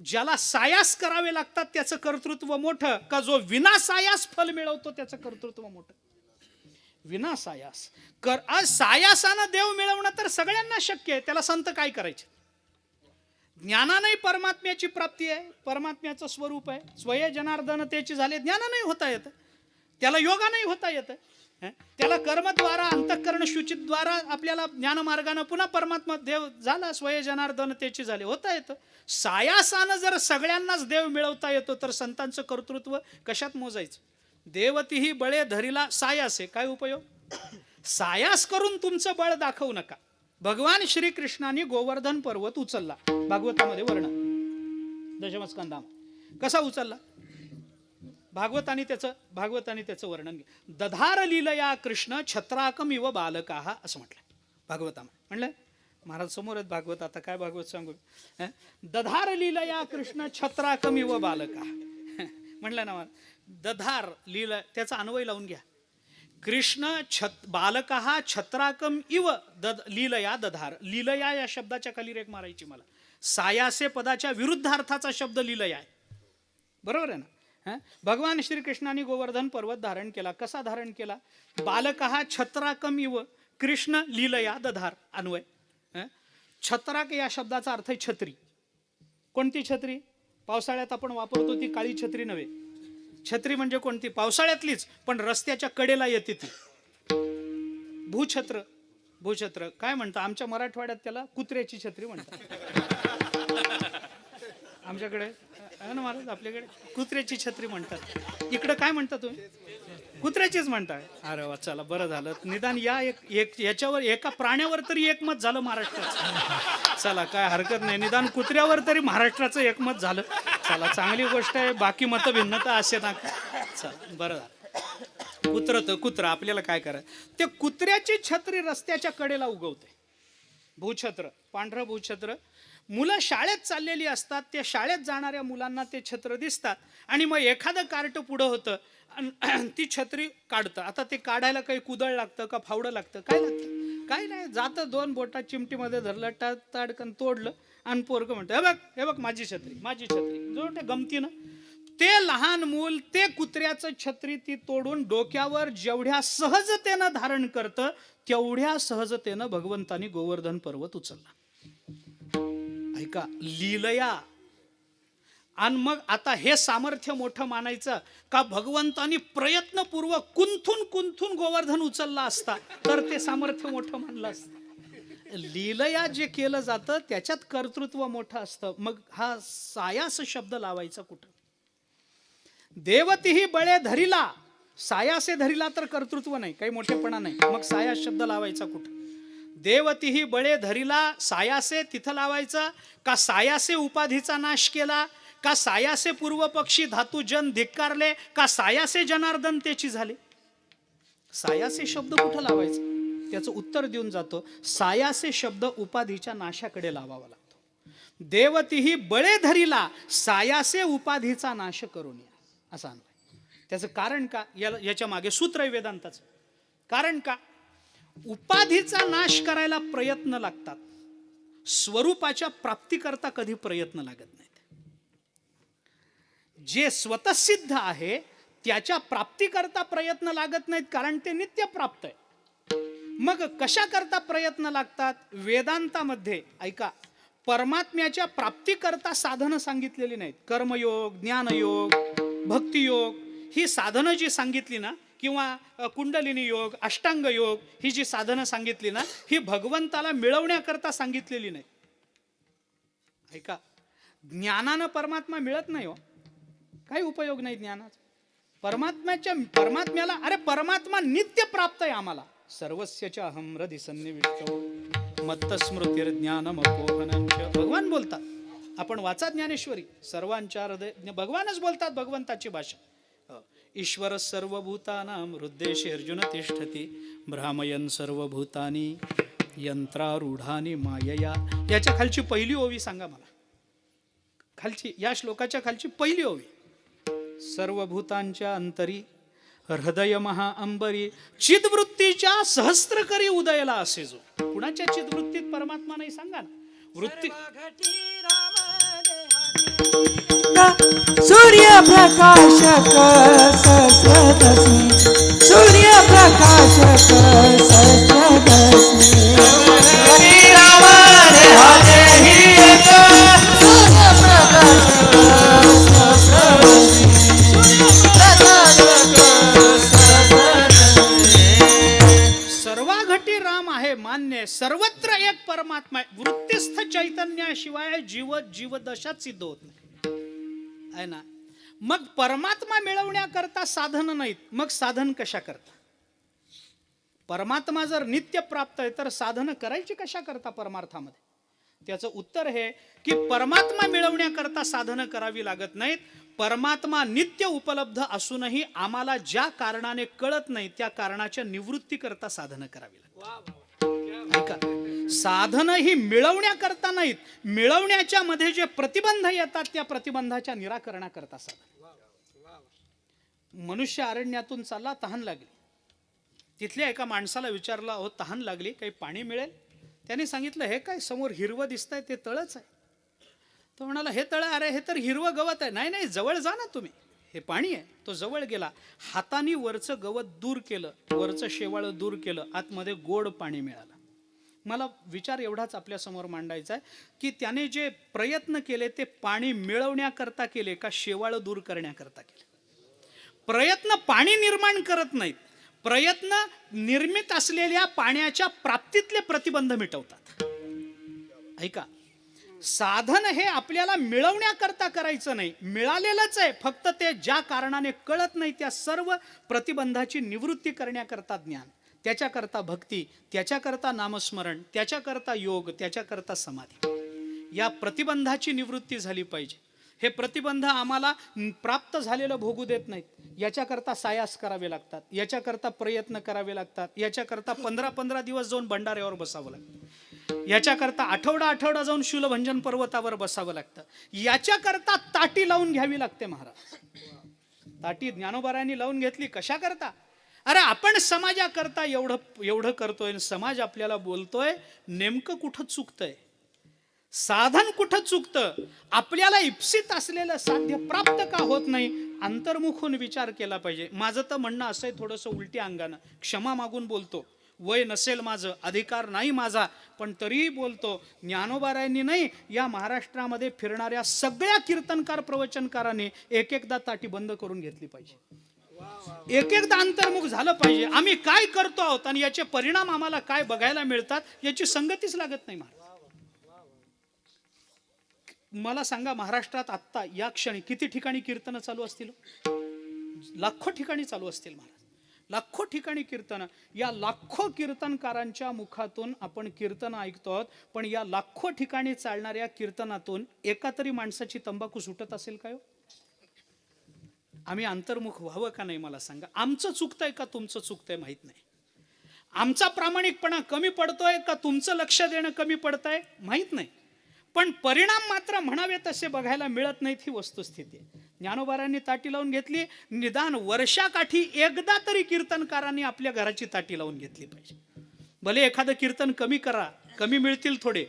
ज्याला सायास करावे लागतात त्याचं कर्तृत्व मोठं, का जो विनासायास फल मिळवतो त्याचं कर्तृत्व मोठं? विनासायास आज सायासानं देव मिळवणं तर सगळ्यांना शक्य आहे. त्याला संत काय करायचे? ज्ञानाने परमात्म्याची प्राप्ती आहे, परमात्म्याचं स्वरूप आहे, स्वये जनार्दन त्याची झाले. ज्ञानाने होता येतं, त्याला योगाने होता येतं, त्याला कर्मद्वारा अंतःकरण शुचीद्वारा आपल्याला ज्ञानमार्गानं पुन्हा परमात्मा देव झाला, स्वये जनार्दन त्याची झाले, होता येतं. सायासानं जर सगळ्यांनाच देव मिळवता येतो तर संतांचं कर्तृत्व कशात मोजायचं? देवतीही बळे धरिला सायासे. काय उपयोग? सायास करून तुमचं बळ दाखवू नका. भगवान श्रीकृष्णाने गोवर्धन पर्वत उचलला, भागवतामध्ये वर्णन, दशमस्कंदाम. कसा उचलला? भागवताने त्याचं वर्णन. दधार लीलया कृष्ण छत्राकम इव बालकाः असं म्हटलं भागवतामध्ये. म्हणलं महाराज समोर आहेत भागवत, आता काय भागवत सांगू. दधार लीलया कृष्ण छत्राकम इव बालकाः म्हटलं ना. दधार लीला त्याचा अन्वय लावून घ्या. कृष्ण बालकाः छत्राकम इव लीलया दधार. लीलया या शब्दाच्या खाली रेख मारायची मला. सायासे पदाच्या विरुद्ध अर्थाचा शब्द लीलया आहे, बरोबर आहे ना? भगवान श्रीकृष्णाने गोवर्धन पर्वत धारण केला. कसा धारण केला? बालकाः छत्राकम इव कृष्ण लीलया दधार. अन्वय. छत्राक या शब्दाचा अर्थ आहे छत्री. कोणती छत्री? पावसाळ्यात आपण वापरतो ती काळी छत्री नव्हे. छत्री म्हणजे कोणती? पावसाळ्यातलीच, पण रस्त्याच्या कडेला येते ती. भूछत्र. भूछत्र काय म्हणतात? आमच्या मराठवाड्यात त्याला कुत्र्याची छत्री म्हणतात. आमच्याकडे ना महाराज, आपल्याकडे कुत्र्याची छत्री म्हणतात. इकडे काय म्हणता तुम्ही? कुत्र्याचीच म्हणताय. अरे वा, चला बरं झालं. निदान या याच्यावर एका प्राण्यावर तरी एकमत झालं महाराष्ट्राचं. चला काय हरकत नाही, निदान कुत्र्यावर तरी महाराष्ट्राचं एकमत झालं. चला चांगली गोष्ट आहे. बाकी मतभिन्नता असे ना. चला बरं झालं. कुत्र आपल्याला काय करायचं? ते कुत्र्याची छत्री रस्त्याच्या कडेला उगवते. भूछत्र, पांढरं भूछत्र. मुलं शाळेत चाललेली असतात, त्या शाळेत जाणाऱ्या मुलांना ते छत्र दिसतात आणि मग एखादं कार्ट पुढं होतं आणि ती छत्री काढतं. आता ते काढायला काही कुदळ लागतं का फावडं लागतं? काय लागतं? काय नाही, जातं 2 बोटात चिमटीमध्ये धरलं, ताडकन तोडलं आणि पोरगं म्हणतं, हे बघ माझी छत्री. जो ते गमतीनं ते लहान मूल ते कुत्र्याचं छत्री ती तोडून डोक्यावर जेवढ्या सहजतेनं धारण करतं तेवढ्या सहजतेनं भगवंतानी गोवर्धन पर्वत उचलला. ऐका, लीलया. आणि मग आता हे सामर्थ्य मोठं मानायचं का? भगवंतानी प्रयत्नपूर्वक कुंथून गोवर्धन उचलला असता तर ते सामर्थ्य मोठं मानलं असतं. लीलया जे केलं जातं त्याच्यात कर्तृत्व मोठं असतं. मग हा सायास शब्द लावायचा कुठं? देवतीही बळे धरिला. सायासे धरिला तर कर्तृत्व नाही, काही मोठेपणा नाही. मग सायास शब्द लावायचा कुठं? देवतीही बळे धरिला सायासे तिथं लावायचा का? सायासे उपाधीचा नाश केला का? सायासे पूर्व पक्षी धातू जन धिक्कारले का? सायासे जनार्दन त्याची झाले. सायासे शब्द कुठं लावायचा? त्याचं उत्तर देऊन जातो. सायासे शब्द उपाधीच्या नाशाकडे लावावा लागतो. देवतीही बळे धरिला सायासे उपाधीचा नाश करून असा अन्वय. त्याचं कारण का, याच्या मागे सूत्र आहे वेदांताचं. कारण का, उपाधीचा नाश करायला प्रयत्न लागतात, स्वरूपाच्या प्राप्तीकरता कधी प्रयत्न लागत नाहीत. जे स्वतःसिद्ध आहे त्याच्या प्राप्तीकरता प्रयत्न लागत नाहीत, कारण ते नित्य प्राप्त आहे. मग कशा करता प्रयत्न लागतात? वेदांतामध्ये ऐका, परमात्म्याच्या प्राप्तीकरता साधनं सांगितलेली नाहीत. कर्मयोग, ज्ञानयोग, भक्तियोग ही साधनं जी सांगितली ना, किंवा कुंडलिनी योग, अष्टांग योग ही जी साधनं सांगितली ना, ही भगवंताला मिळवण्याकरता सांगितलेली नाही. ऐका, ज्ञानानं परमात्मा मिळत नाही हो, काही उपयोग नाही ज्ञानाचा. परमात्म्याला, अरे परमात्मा नित्य प्राप्त आहे आम्हाला. सर्वस्यच अहं हृदि सन्निविष्टो मत्तस्मृतिर्ज्ञानमपोहनं. भगवान बोलतात, आपण वाचा ज्ञानेश्वरी, सर्वांच्या हृदय, भगवानच बोलतात, भगवंताची भाषा. ईश्वर सर्वभूतानां हृद्देशे अर्जुन तिष्ठति भ्रामयन् सर्वभूतानि यंत्रारूढानि मायया. याच्या खालची पहिली ओवी सांगा मला, खालची, या श्लोकाच्या खालची पहिली ओवी. सर्वभूतांच्या अंतरी हृदय महा अंबरी चिदवृत्तीच्या सहस्त्रकरी उदयला असे जो. कुणाच्या चिदवृत्तीत परमात्मा नाही सांगा ना. वृत्ती सूर्यप्रकाशक सहस्रदस्मि सूर्यप्रकाशक सहस्रदस्मि सर्वाघटी राम आहे मान्य, सर्वत्र एक परमात्मा आहे. वृत्तिस्थ चैतन्याशिवाय जीवदशा सिद्ध होत नाही आहे ना. मग परमात्मा मिळवण्याकरता साधन नाहीत, मग साधन कशा करता? परमात्मा जर नित्य प्राप्त आहे तर साधन करायची कशा करता परमार्थामध्ये? त्याचं उत्तर हे की परमात्मा मिळवण्याकरता साधन करावी लागत नाहीत. परमात्मा नित्य उपलब्ध असूनही आम्हाला ज्या कारणाने कळत नाही त्या कारणाच्या निवृत्ती करता साधन करावी लागतात. ऐका, साधन ही मिळवण्याकरता नाहीत, मिळवण्याच्या मध्ये जे प्रतिबंध येतात त्या प्रतिबंधाच्या निराकरणाकरता साधन. मनुष्य अरण्यातून चालला, तहान लागली. तिथल्या एका माणसाला विचारला, हो तहान लागली, काही पाणी मिळेल? त्याने सांगितलं, हे काय समोर हिरवं दिसतंय ते तळच आहे. तो म्हणाला, हे तळ, अरे हे तर हिरवं गवत आहे. नाही नाही, जवळ जा ना तुम्ही, हे पाणी आहे. तो जवळ गेला, हाताने वरचं गवत दूर केलं, वरचं शेवाळ दूर केलं, आतमध्ये गोड पाणी मिळालं. मला विचार एवढाच आपल्या समोर मांडायचा आहे की त्याने जे प्रयत्न केले ते पाणी मिळवण्याकरता केले का शेवाळ दूर करण्याकरता केले? प्रयत्न पाणी निर्माण करत नाहीत, प्रयत्न निर्मित असलेल्या पाण्याच्या प्राप्तीतले प्रतिबंध मिटवतात. ऐका, साधन हे आपल्याला मिळवण्याकरता करायचं नाही, मिळालेलंच आहे, फक्त ते ज्या कारणाने कळत नाही त्या सर्व प्रतिबंधाची निवृत्ती करण्याकरता ज्ञान, त्याच्याकरता भक्ती, त्याच्याकरता नामस्मरण, त्याच्याकरता योग, त्याच्याकरता समाधी. या प्रतिबंधाची निवृत्ती झाली पाहिजे. हे प्रतिबंध आम्हाला प्राप्त झालेलं भोगू देत नाहीत. याच्याकरता सायास करावे लागतात, याच्याकरता प्रयत्न करावे लागतात, याच्याकरता 15-15 दिवस जाऊन भंडाऱ्यावर बसावं लागतं, याच्याकरता आठवडा जाऊन शूलभंजन पर्वतावर बसावं लागतं, याच्याकरता ताटी लावून घ्यावी लागते. महाराज, ताटी ज्ञानोबारायांनी लावून घेतली कशा करता? अरे आपण समाजाकरता एवढं करतोय, समाज आपल्याला बोलतोय, नेमकं कुठं चुकतंय? साधन कुठं चुकतं? आपल्याला इप्सित असलेलं साध्य प्राप्त का होत नाही? अंतर्मुखून विचार केला पाहिजे. माझं तर म्हणणं असं आहे, थोडंसं उलटी अंगानं क्षमा मागून बोलतो. वय नसेल माझं, अधिकार नाही माझा, पण तरीही बोलतो. ज्ञानोबारायांनी नाही, या महाराष्ट्रामध्ये फिरणाऱ्या सगळ्या कीर्तनकार प्रवचनकारांनी एकदा ताटी बंद करून घेतली पाहिजे, एकदा अंतर्मुख झालं पाहिजे. आम्ही काय करतो आहोत आणि याचे परिणाम आम्हाला काय बघायला मिळतात याची संगतीच लागत नाही. महाराज, मला सांगा, महाराष्ट्रात आत्ता या क्षणी किती ठिकाणी कीर्तन चालू असतील? लाखो ठिकाणी चालू असतील. महाराज, लाखो ठिकाणी कीर्तन. या लाखो कीर्तनकारांच्या मुखातून आपण कीर्तन ऐकतो आहोत, पण या लाखो ठिकाणी चालणाऱ्या कीर्तनातून एका तरी माणसाची तंबाखू सुटत असेल काय? आम्ही अंतर्मुख व्हावं का नाही? मला सांगा, आमचं चुकतंय का तुमचं चुकतंय माहित नाही. आमचा प्रामाणिकपणा कमी पडतोय का तुमचं लक्ष देणं कमी पडतंय माहित नाही. पण परिणाम मात्र म्हणावे तसे बघायला मिळत नाहीत, ही वस्तुस्थिती आहे. ज्ञानोबारांनी ताटी लावून घेतली, निदान वर्षाकाठी एकदा तरी कीर्तनकारांनी आपल्या घराची ताटी लावून घेतली पाहिजे. भले एखादं कीर्तन कमी करा, कमी मिळतील थोडे,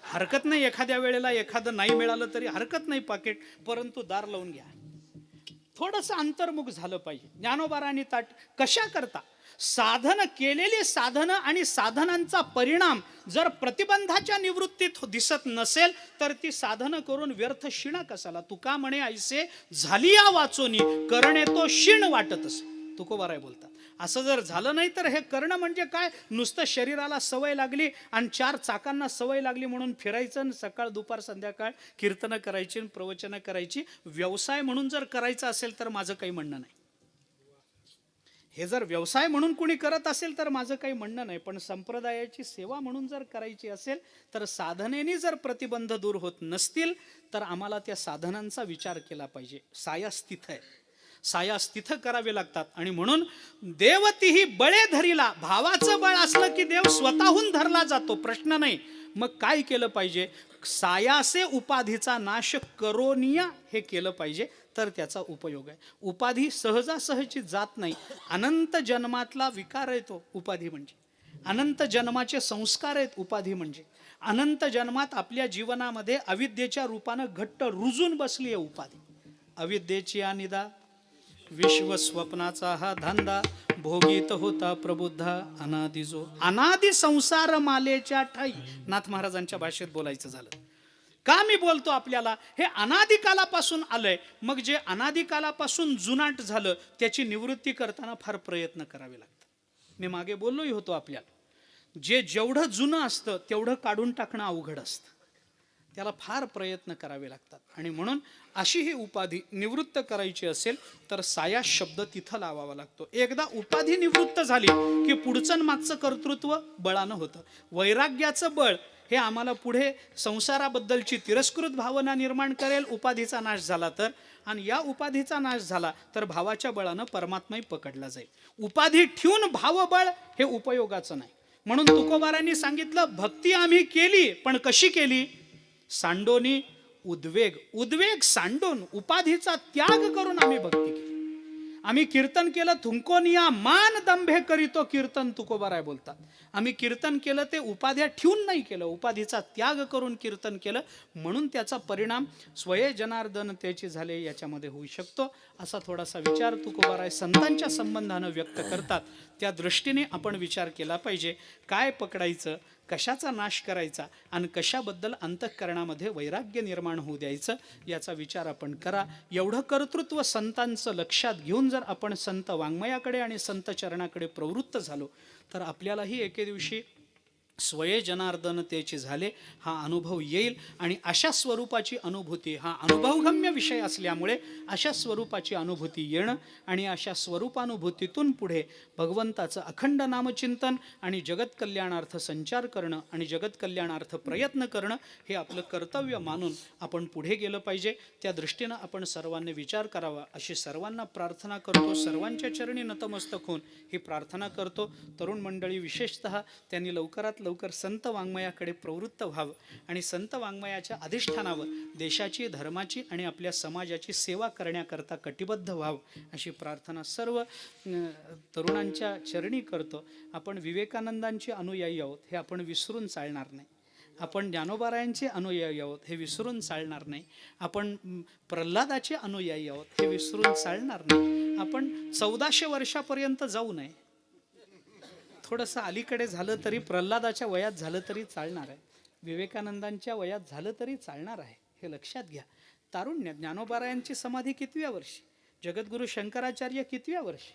हरकत नाही. एखाद्या वेळेला एखादं नाही मिळालं तरी हरकत नाही पाकिट, परंतु दार लावून घ्या. थोडंसं अंतर्मुख झालं पाहिजे. ज्ञानोबारांनी ताट कशा करता साधन केलेली साधनं आणि साधनांचा परिणाम जर प्रतिबंधाच्या निवृत्तीत दिसत नसेल तर ती साधनं करून व्यर्थ शिणा कसाला. तुका म्हणे ऐसे झाली या वाचोनी करणे तो शिण वाटत असे, तुकोबाराय बोलतात. असं जर झालं नाही तर हे करणं म्हणजे काय, नुसतं शरीराला सवय लागली आणि 4 चाकांना सवय लागली म्हणून फिरायचं, सकाळ दुपार संध्याकाळ कीर्तनं करायची, प्रवचनं करायची. व्यवसाय म्हणून जर करायचं असेल तर माझं काही म्हणणं नाही. हे जर व्यवसाय म्हणून कुणी करत असेल तर माझं काही म्हणणं नाही. पण संप्रदायाची सेवा म्हणून जर करायची असेल तर साधनेने जर प्रतिबंध दूर होत नसतील तर आम्हाला त्या साधनांचा विचार केला पाहिजे. सायास तिथं आहे, सायास तिथं करावे लागतात. आणि म्हणून देवतीही बळे धरीला, भावाचं बळ असलं की देव स्वतःहून धरला जातो, प्रश्न नाही. मग काय केलं पाहिजे, सायासे उपाधीचा नाश करोनिया हे केलं पाहिजे तर त्याचा उपयोग आहे. उपाधी सहजासहजी जात नाही, अनंत जन्मातला विकार आहे तो उपाधी म्हणजे. अनंत जन्माचे संस्कार आहेत उपाधी म्हणजे. अनंत जन्मात आपल्या जीवनामध्ये अविद्येच्या रूपानं घट्ट रुजून बसली आहे उपाधी. अविद्येची अनिदा विश्व स्वप्नाचा हा धांदा, भोगीत होता प्रबुद्धा अनादिजो. अनादि संसार मालेच्या ठाई, नाथ महाराजांच्या भाषेत बोलायचं झालं. का मी बोलतो आपल्याला, हे अनादिकालापासून आलंय. मग जे अनादिकालापासून जुनाट झालं त्याची निवृत्ती करताना फार प्रयत्न करावे लागतात. मी मागे बोललोही होतो आपल्याला, जेवढं जुनं असतं तेवढं काढून टाकणं अवघड असतं, त्याला फार प्रयत्न करावे लागतात. आणि म्हणून अशी ही उपाधी निवृत्त करायची असेल तर साया शब्द तिथं लावावा लागतो. एकदा उपाधी निवृत्त झाली की पुढचं मागचं कर्तृत्व बळानं होतं. वैराग्याचं बळ हे आम्हाला पुढे संसाराबद्दलची तिरस्कृत भावना निर्माण करेल उपाधीचा नाश झाला तर. आणि या उपाधीचा नाश झाला तर भावाच्या बळानं परमात्माही पकडला जाईल. उपाधी ठेवून भावबळ हे उपयोगाचं नाही. म्हणून तुकोबारांनी सांगितलं, भक्ती आम्ही केली पण कशी केली, सांडोनी उद्वेग. उद्वेग सांडून उपाधीचा त्याग करून आम्ही भक्ती केली. आम्ही कीर्तन केलं, थुंकोनिया मान दंभे करीतो कीर्तन, तुकोबाराय बोलतात. आम्ही कीर्तन केलं ते उपाध्या ठेवून नाही केलं, उपाधीचा त्याग करून कीर्तन केलं. म्हणून त्याचा परिणाम स्वये जनार्दन त्याची झाले याच्यामध्ये होऊ शकतो. असा थोडासा विचार तुकोबाराय संतांच्या संबंधानं व्यक्त करतात. त्या दृष्टीने आपण विचार केला पाहिजे. काय पकडायचं, कशाचा नाश करायचा आणि कशाबद्दल अंतःकरणामध्ये वैराग्य निर्माण होऊ द्यायचं, याचा विचार आपण करा. एवढं कर्तृत्व संतांचं लक्षात घेऊन जर आपण संत वाङ्मयाकडे आणि संत चरणाकडे प्रवृत्त झालो तर आपल्यालाही एके दिवशी स्वये जनार्दन त्याची झाले हा अनुभव येईल. आणि अशा स्वरूपाची अनुभूती, हा अनुभवगम्य विषय असल्यामुळे अशा स्वरूपाची अनुभूती येणं आणि अशा स्वरूपानुभूतीतून पुढे भगवंताचं अखंड नामचिंतन आणि जगत कल्याणार्थ संचार करणं आणि जगत कल्याणार्थ प्रयत्न करणं हे आपलं कर्तव्य मानून आपण पुढे गेलं पाहिजे. त्या दृष्टीनं आपण सर्वांनी विचार करावा अशी सर्वांना प्रार्थना करतो. सर्वांच्या चरणी नतमस्तक होऊन ही प्रार्थना करतो. तरुण मंडळी विशेषतः त्यांनी लवकरात लवकर संत वाङ्मयाकडे प्रवृत्त व्हावं आणि संत वाङ्मयाच्या अधिष्ठानावर देशाची, धर्माची आणि आपल्या समाजाची सेवा करण्याकरता कटिबद्ध व्हावं अशी प्रार्थना सर्व तरुणांच्या चरणी करतो. आपण विवेकानंदांचे अनुयायी आहोत हे आपण विसरून चालणार नाही. आपण ज्ञानोबारायांचे अनुयायी आहोत हे विसरून चालणार नाही. आपण प्रल्हादाचे अनुयायी आहोत हे विसरून चालणार नाही. आपण 1400 वर्षापर्यंत जाऊ नये. थोडंसं अलीकडे झालं तरी प्रल्हादाच्या वयात झालं तरी चालणार आहे, विवेकानंदांच्या वयात झालं तरी चालणार आहे, हे लक्षात घ्या. तारुण्य ज्ञानोबारायांची समाधी कितव्या वर्षी, जगद्गुरू शंकराचार्य कितव्या वर्षी,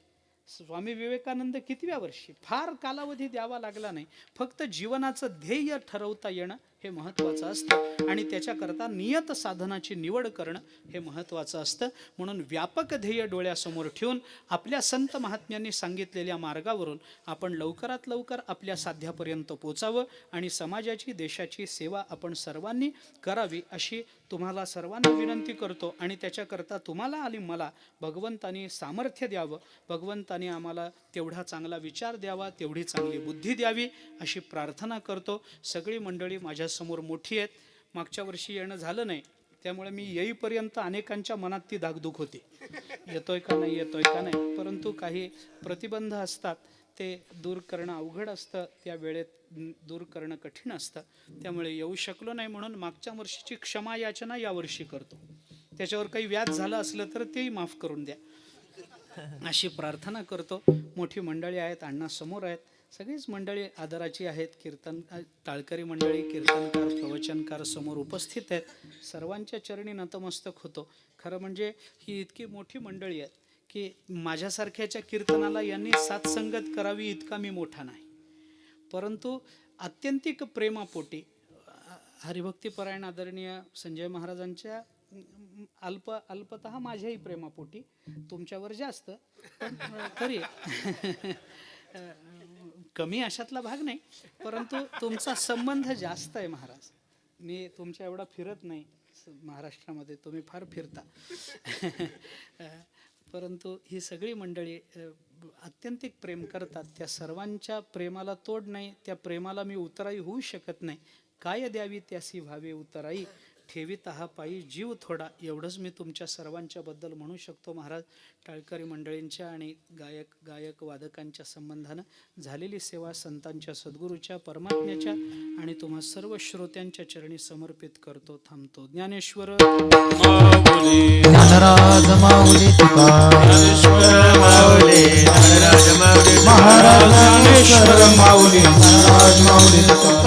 स्वामी विवेकानंद कितव्या वर्षी. फार कालावधी द्यावा लागला नाही. फक्त जीवनाचं ध्येय ठरवता येणं हे महत्त्वाचं असतं आणि त्याच्याकरता नियत साधनाची निवड करणं हे महत्त्वाचं असतं. म्हणून व्यापक ध्येय डोळ्यासमोर ठेवून आपल्या संत महात्म्यांनी सांगितलेल्या मार्गावरून आपण लवकरात लवकर आपल्या साध्यापर्यंत पोचावं आणि समाजाची, देशाची सेवा आपण सर्वांनी करावी अशी तुम्हाला सर्वांना विनंती करतो. आणि त्याच्याकरता तुम्हाला आणि मला भगवंतानी सामर्थ्य द्यावं, भगवंतानी आम्हाला तेवढा चांगला विचार द्यावा, तेवढी चांगली बुद्धी द्यावी अशी प्रार्थना करतो. सगळी मंडळी माझ्या माझ्यासमोर मोठी आहेत. मागच्या वर्षी येणं झालं नाही, त्यामुळे मी येईपर्यंत अनेकांच्या मनात ती धाकधूक होती, येतोय का नाही येतोय का नाही. परंतु काही प्रतिबंध असतात, ते दूर करणं अवघड असतं, त्या वेळेत दूर करणं कठीण असतं. त्यामुळे येऊ शकलो नाही, म्हणून मागच्या वर्षीची क्षमा याचना यावर्षी करतो. त्याच्यावर काही व्याज झालं असलं तर तेही माफ करून द्या अशी प्रार्थना करतो. मोठी मंडळी आहेत, अण्णा समोर आहेत, सगळीच मंडळी आदराची आहेत. कीर्तन टाळकरी मंडळी, कीर्तनकार, प्रवचनकार समोर उपस्थित आहेत. सर्वांच्या चरणी नतमस्तक होतो. खरं म्हणजे ही इतकी मोठी मंडळी आहेत की माझ्यासारख्याच्या कीर्तनाला यांनी साथसंगत करावी इतका मी मोठा नाही, परंतु आत्यंतिक प्रेमापोटी हरिभक्तीपरायण आदरणीय संजय महाराजांच्या अल्पतः माझ्याही प्रेमापोटी, तुमच्यावर जास्त पण तरी कमी अशातला भाग नाही, परंतु तुमचा संबंध जास्त आहे महाराज. मी तुमच्या एवढा फिरत नाही महाराष्ट्रामध्ये, तुम्ही फार फिरता. परंतु ही सगळी मंडळी अत्यंतिक प्रेम करतात. त्या सर्वांच्या प्रेमाला तोड नाही, त्या प्रेमाला मी उतराई होऊ शकत नाही. काय द्यावी त्यासी व्हावे उतराई, ठेवीत हा पायी जीव थोडा, एवढंच मी तुमच्या सर्वांच्या बद्दल म्हणू शकतो महाराज. टाळकरी मंडळींच्या आणि गायक वादकांच्या संबंधानं झालेली सेवा संतांच्या, सद्गुरूच्या, परमात्म्याच्या आणि तुम्हा सर्व श्रोत्यांच्या चरणी समर्पित करतो. थांबतो. ज्ञानेश्वर ज्ञानराज माऊली महाराज ज्ञानेश्वर माऊली, ज्ञानराज माऊली.